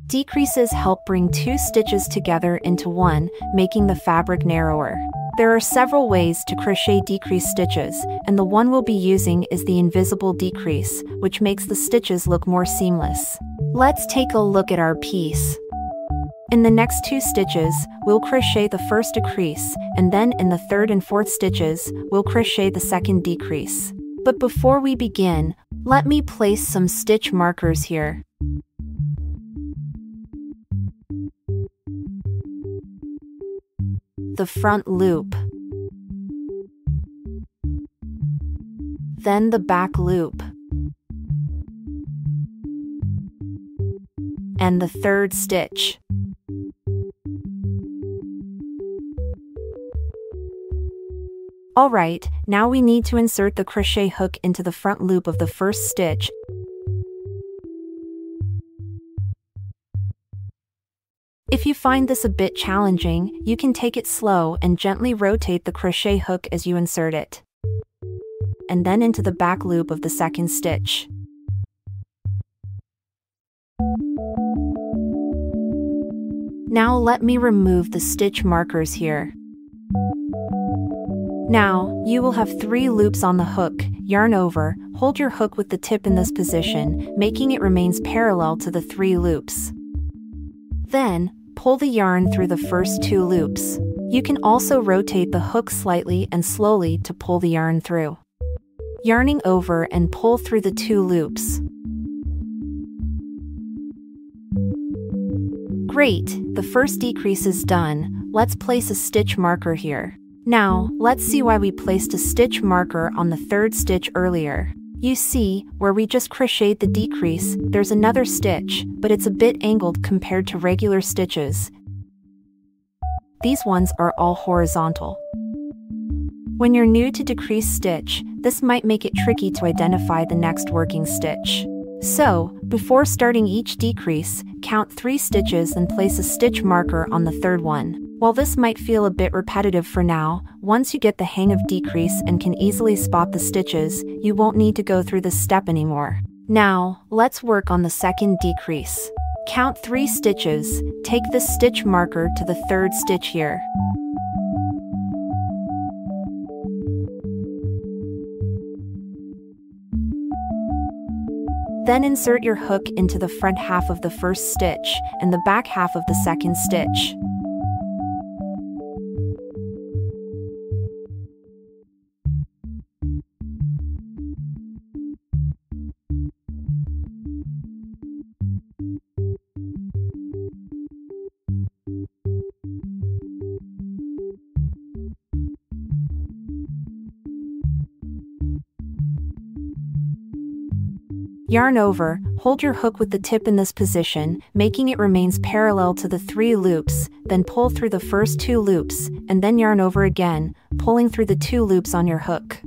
Decreases help bring two stitches together into one, making the fabric narrower. There are several ways to crochet decrease stitches, and the one we'll be using is the invisible decrease, which makes the stitches look more seamless. Let's take a look at our piece. In the next 2 stitches, we'll crochet the first decrease, and then in the 3rd and 4th stitches, we'll crochet the second decrease. But before we begin, let me place some stitch markers here. The front loop, then the back loop, and the 3rd stitch. Alright, now we need to insert the crochet hook into the front loop of the first stitch. If you find this a bit challenging, you can take it slow and gently rotate the crochet hook as you insert it, and then into the back loop of the second stitch. Now let me remove the stitch markers here. Now, you will have 3 loops on the hook. Yarn over, hold your hook with the tip in this position, making it remains parallel to the 3 loops. Then, pull the yarn through the first 2 loops. You can also rotate the hook slightly and slowly to pull the yarn through. Yarning over and pull through the 2 loops. Great, the first decrease is done. Let's place a stitch marker here. Now, let's see why we placed a stitch marker on the 3rd stitch earlier. You see, where we just crocheted the decrease, there's another stitch, but it's a bit angled compared to regular stitches. These ones are all horizontal. When you're new to decrease stitch, this might make it tricky to identify the next working stitch. So, before starting each decrease, count 3 stitches and place a stitch marker on the 3rd one. While this might feel a bit repetitive for now, once you get the hang of decrease and can easily spot the stitches, you won't need to go through this step anymore. Now, let's work on the second decrease. Count 3 stitches, take the stitch marker to the 3rd stitch here. Then insert your hook into the front half of the first stitch and the back half of the second stitch. Yarn over, hold your hook with the tip in this position, making it remains parallel to the 3 loops, then pull through the first 2 loops, and then yarn over again, pulling through the 2 loops on your hook.